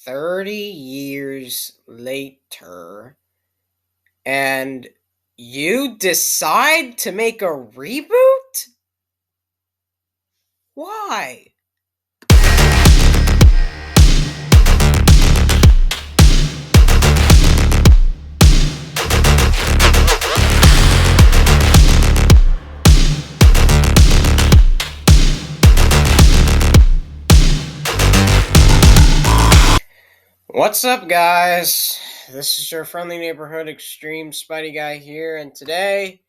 30 years later, and you decide to make a reboot? Why? What's up, guys? This is your friendly neighborhood extreme Spidey guy here, and today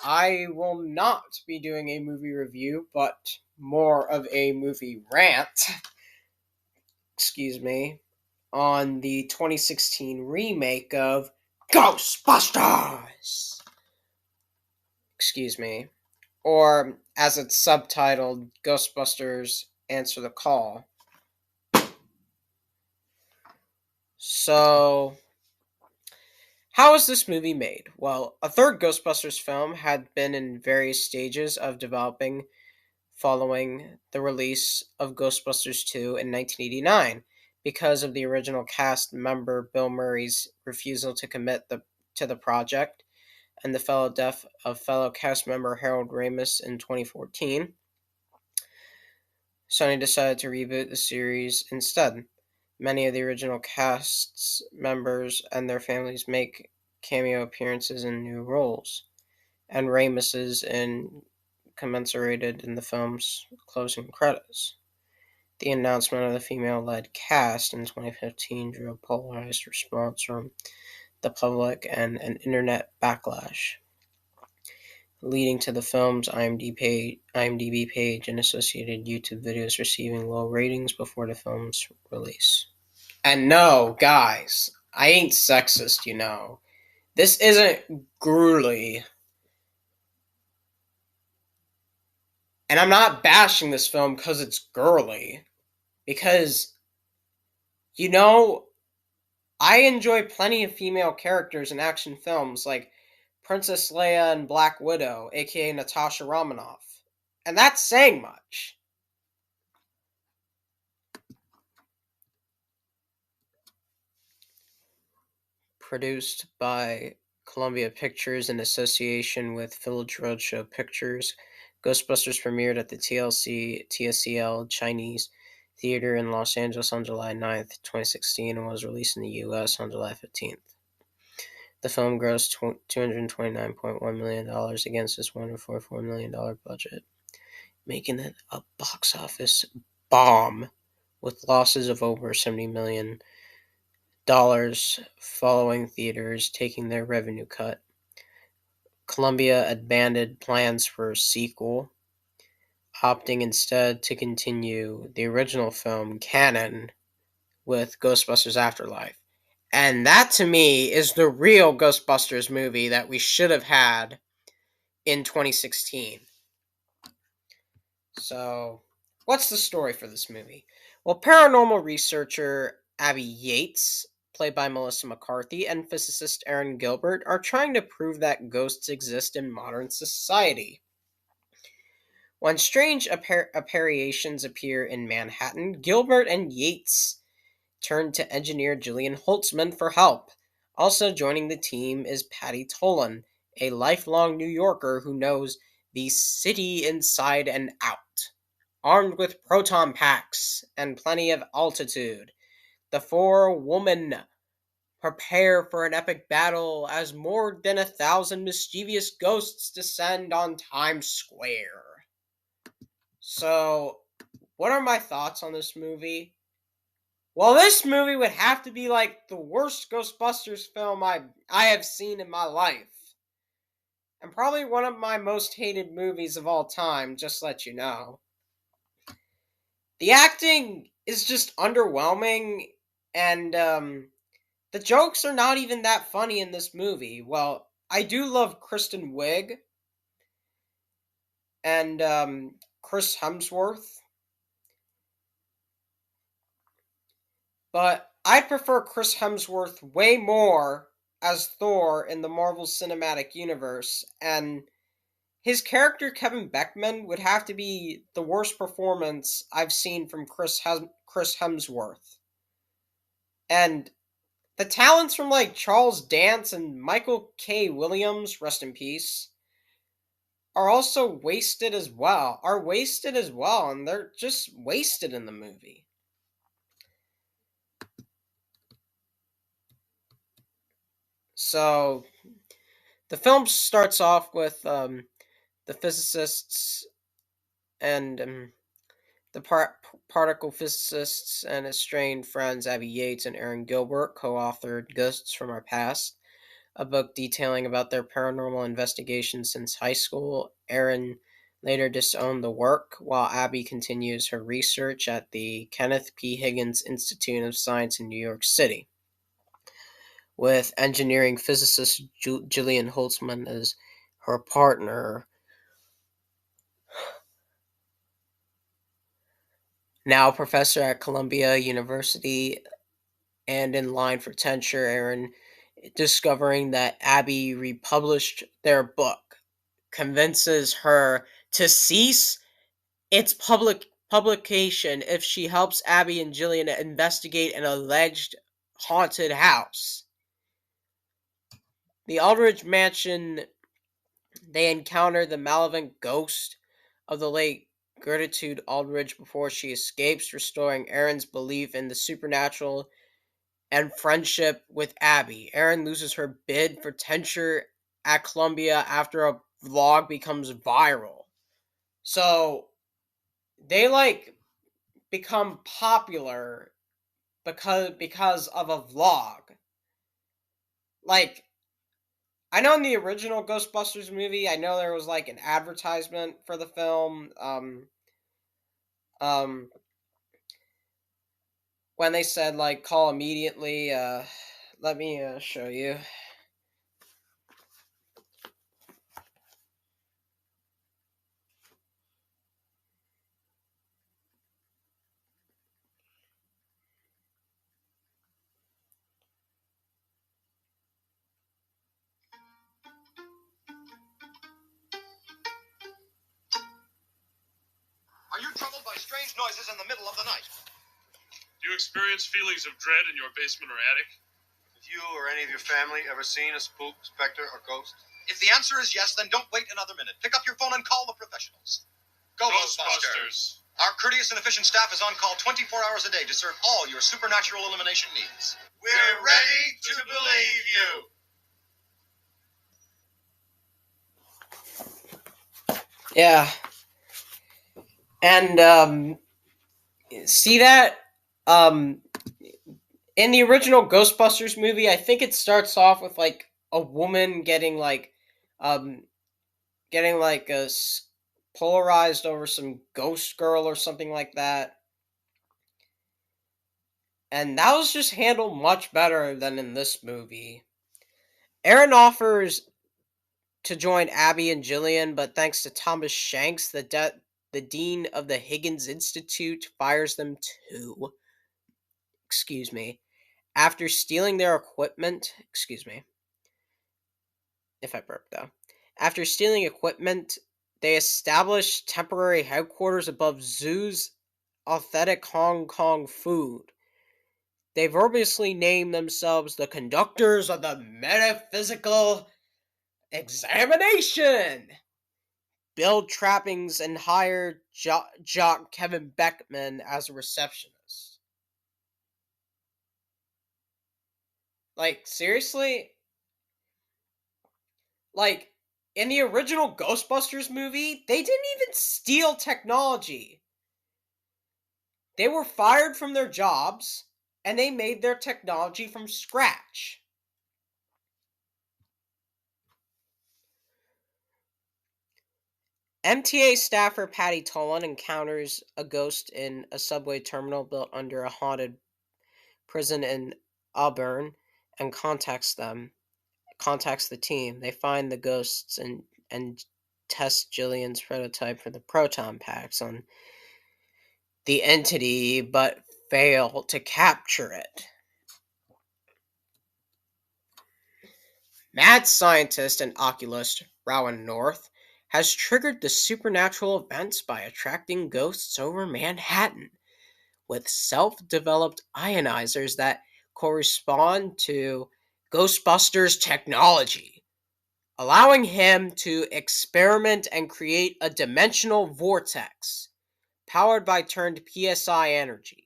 I will not be doing a movie review, but more of a movie rant, excuse me, on the 2016 remake of Ghostbusters! Excuse me. Or, as it's subtitled, Ghostbusters Answer the Call. So, how was this movie made? Well, a third Ghostbusters film had been in various stages of developing following the release of Ghostbusters 2 in 1989 because of the original cast member Bill Murray's refusal to commit to the project and the death of fellow cast member Harold Ramis in 2014. Sony decided to reboot the series instead. Many of the original cast's members and their families make cameo appearances in new roles, and Ramis is commensurated in the film's closing credits. The announcement of the female-led cast in 2015 drew a polarized response from the public and an internet backlash, leading to the film's IMDb page and associated YouTube videos receiving low ratings before the film's release. And no, guys, I ain't sexist, you know. This isn't gruely. And I'm not bashing this film because it's girly. Because, you know, I enjoy plenty of female characters in action films like Princess Leia and Black Widow, aka Natasha Romanoff. And that's saying much. Produced by Columbia Pictures in association with Village Roadshow Pictures, Ghostbusters premiered at the TSCL Chinese Theater in Los Angeles on July 9th, 2016, and was released in the U.S. on July 15th. The film grossed $229.1 million against its $144 million budget, making it a box office bomb with losses of over $70 million following theaters taking their revenue cut. Columbia abandoned plans for a sequel, opting instead to continue the original film canon with Ghostbusters Afterlife. And that, to me, is the real Ghostbusters movie that we should have had in 2016. So, what's the story for this movie? Well, paranormal researcher Abby Yates, played by Melissa McCarthy, and physicist Aaron Gilbert are trying to prove that ghosts exist in modern society. When strange apparitions appear in Manhattan, Gilbert and Yates turn to engineer Julian Holtzman for help. Also joining the team is Patty Tolan, a lifelong New Yorker who knows the city inside and out. Armed with proton packs and plenty of altitude, the four women prepare for an epic battle as more than 1,000 mischievous ghosts descend on Times Square. So, what are my thoughts on this movie? Well, this movie would have to be like the worst Ghostbusters film I have seen in my life. And probably one of my most hated movies of all time, just to let you know. The acting is just underwhelming, and the jokes are not even that funny in this movie. Well, I do love Kristen Wiig and Chris Hemsworth, but I prefer Chris Hemsworth way more as Thor in the Marvel Cinematic Universe, and his character Kevin Beckman would have to be the worst performance I've seen from Chris Hemsworth. And the talents from like Charles Dance and Michael K. Williams, rest in peace, are also wasted as well. Are wasted as well, and they're just wasted in the movie. So the film starts off with the physicists and the particle physicists and his strained friends Abby Yates and Aaron Gilbert co-authored Ghosts from Our Past, a book detailing about their paranormal investigations since high school. Aaron later disowned the work, while Abby continues her research at the Kenneth P. Higgins Institute of Science in New York City, with engineering physicist Gillian Holtzman as her partner. Now a professor at Columbia University and in line for tenure, Aaron, discovering that Abby republished their book, convinces her to cease its publication if she helps Abby and Jillian investigate an alleged haunted house. The Aldridge mansion, they encounter the malevolent ghost of the late Gertrude Aldridge before she escapes, restoring Aaron's belief in the supernatural and friendship with Abby. Aaron loses her bid for tenure at Columbia after a vlog becomes viral. So they like become popular because of a vlog. Like, I know in the original Ghostbusters movie, I know there was like an advertisement for the film. Um, when they said like call immediately. Let me show you. Are you troubled by strange noises in the middle of the night? Do you experience feelings of dread in your basement or attic? Have you or any of your family ever seen a spook, specter, or ghost? If the answer is yes, then don't wait another minute. Pick up your phone and call the professionals. Go Ghostbusters! Our courteous and efficient staff is on call 24 hours a day to serve all your supernatural elimination needs. We're ready to believe you! Yeah. And see that in the original Ghostbusters movie, I think it starts off with like a woman um getting like polarized over some ghost girl or something like that. And that was just handled much better than in this movie. Aaron offers to join Abby and Jillian, but thanks to Thomas Shanks, the dean of the Higgins Institute, fires them too. Excuse me. After stealing their equipment, excuse me, if I burp though. After stealing equipment, they establish temporary headquarters above Zoo's authentic Hong Kong food. They verbally name themselves the conductors of the metaphysical examination, build trappings, and hire jock Kevin Beckman as a receptionist. Like, seriously? Like, in the original Ghostbusters movie, they didn't even steal technology. They were fired from their jobs, and they made their technology from scratch. MTA staffer Patty Tolan encounters a ghost in a subway terminal built under a haunted prison in Auburn and contacts the team. They find the ghosts and test Jillian's prototype for the proton packs on the entity, but fail to capture it. Mad scientist and oculist Rowan North has triggered the supernatural events by attracting ghosts over Manhattan with self-developed ionizers that correspond to Ghostbusters technology, allowing him to experiment and create a dimensional vortex powered by turned psi energy.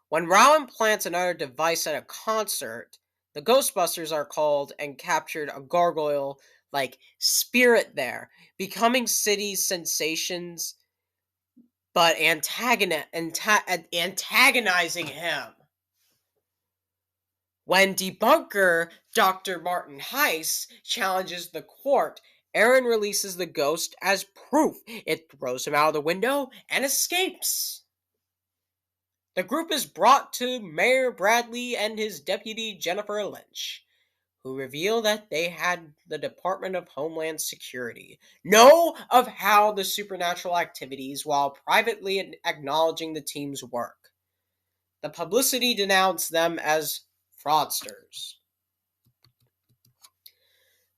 When Rowan plants another device at a concert, the Ghostbusters are called and captured a gargoyle like spirit there, becoming city sensations but antagonizing him. When debunker Dr. Martin Heiss challenges the court, Aaron releases the ghost as proof. It throws him out of the window and escapes. The group is brought to Mayor Bradley and his deputy Jennifer Lynch, who reveal that they had the Department of Homeland Security know of how the supernatural activities while privately acknowledging the team's work. The publicity denounced them as fraudsters.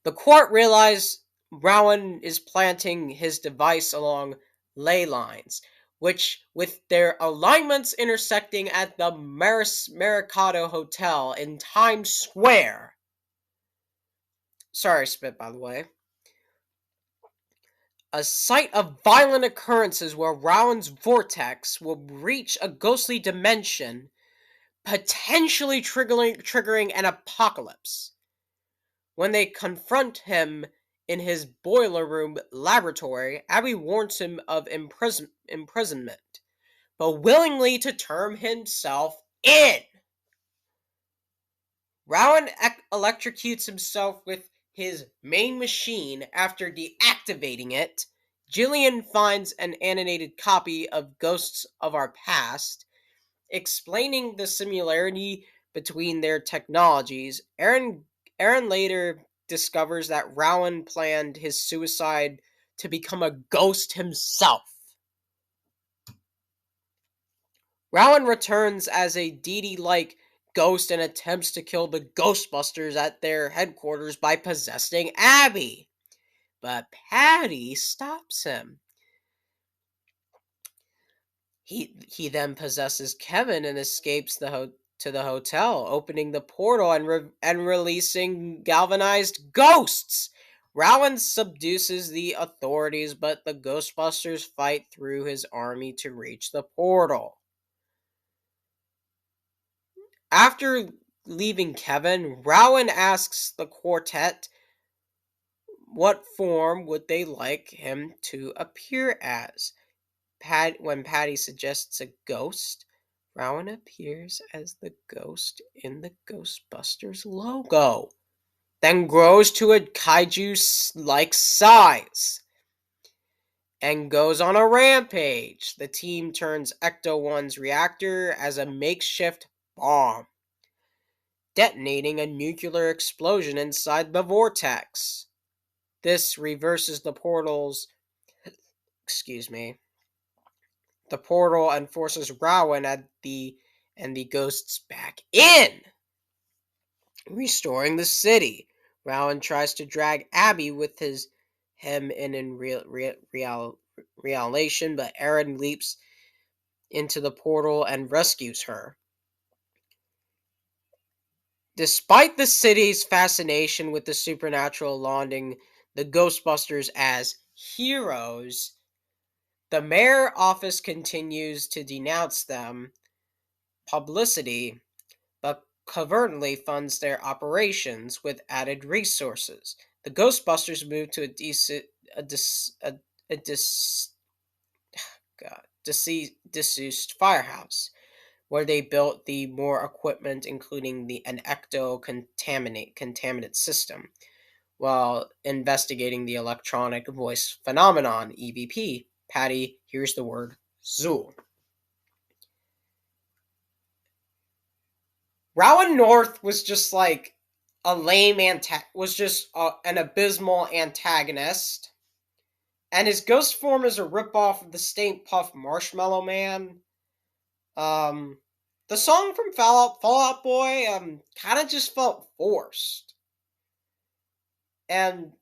The court realized Rowan is planting his device along ley lines, which, with their alignments intersecting at the Mercado Hotel in Times Square. Sorry, spit, by the way. A site of violent occurrences where Rowan's vortex will reach a ghostly dimension, potentially triggering an apocalypse. When they confront him in his boiler room laboratory, Abby warns him of imprisonment, but willingly to turn himself in. Rowan electrocutes himself with his main machine after deactivating it. Jillian finds an animated copy of Ghosts of Our Past, explaining the similarity between their technologies. Aaron later discovers that Rowan planned his suicide to become a ghost himself. Rowan returns as a Dee-Dee-like ghost and attempts to kill the Ghostbusters at their headquarters by possessing Abby. But Patty stops him. He then possesses Kevin and escapes to the hotel, opening the portal and releasing galvanized ghosts. Rowan subdues the authorities, but the Ghostbusters fight through his army to reach the portal. After leaving Kevin, Rowan asks the quartet what form would they like him to appear as. When Patty suggests a ghost, Rowan appears as the ghost in the Ghostbusters logo, then grows to a kaiju-like size and goes on a rampage. The team turns Ecto-1's reactor as a makeshift bomb, detonating a nuclear explosion inside the vortex. This reverses the portal and forces Rowan and the ghosts back in, restoring the city. Rowan tries to drag Abby with him in realization, but Aaron leaps into the portal and rescues her. Despite the city's fascination with the supernatural lauding the Ghostbusters as heroes, the mayor office continues to denounce them publicity, but covertly funds their operations with added resources. The Ghostbusters move to disused firehouse, where they built the more equipment, including an contaminant system, while investigating the electronic voice phenomenon (EVP). Patty hears the word Zool. Rowan North was just like a lame an abysmal antagonist, and his ghost form is a ripoff of the Stay Puft Marshmallow Man. The song from Fall Out Boy kind of just felt forced, and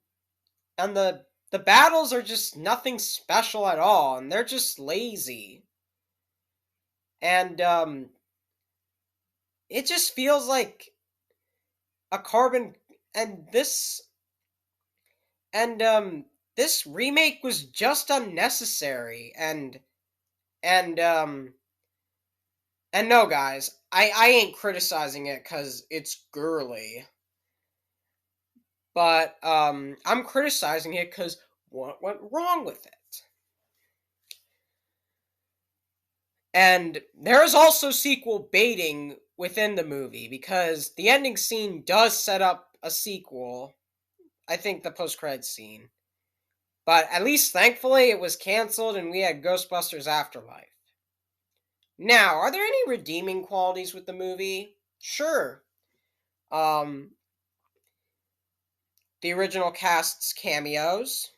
the battles are just nothing special at all, and they're just lazy. And it just feels like a carbon and and this remake was just unnecessary and and no guys, I ain't criticizing it cuz it's girly. But I'm criticizing it cuz what went wrong with it? And there is also sequel baiting within the movie because the ending scene does set up a sequel. I think the post-credits scene. But at least thankfully it was canceled and we had Ghostbusters Afterlife. Now, are there any redeeming qualities with the movie? Sure. Um the original cast's cameos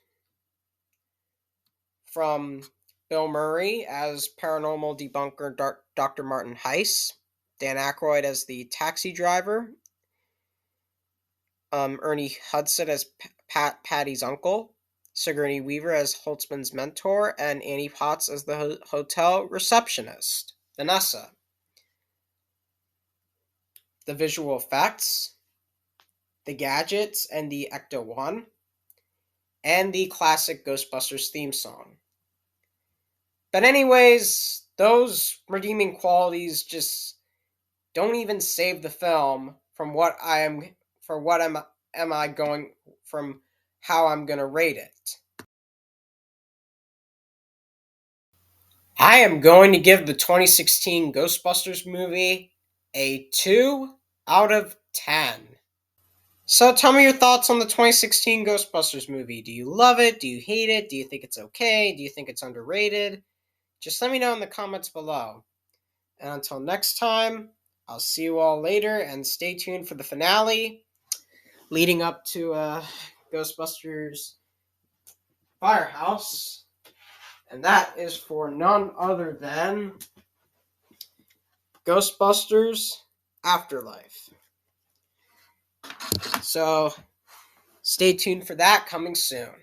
from Bill Murray as paranormal debunker Dr. Martin Heiss, Dan Aykroyd as the taxi driver, Ernie Hudson as Patty's uncle, Sigourney Weaver as Holtzman's mentor, and Annie Potts as the hotel receptionist, Vanessa. The visual effects, the gadgets, and the Ecto-1, and the classic Ghostbusters theme song. But anyways, those redeeming qualities just don't even save the film from what I am for what am I going from how I'm going to rate it. I am going to give the 2016 Ghostbusters movie a 2 out of 10. So tell me your thoughts on the 2016 Ghostbusters movie. Do you love it? Do you hate it? Do you think it's okay? Do you think it's underrated? Just let me know in the comments below. And until next time, I'll see you all later and stay tuned for the finale leading up to Ghostbusters Firehouse. And that is for none other than Ghostbusters Afterlife. So stay tuned for that coming soon.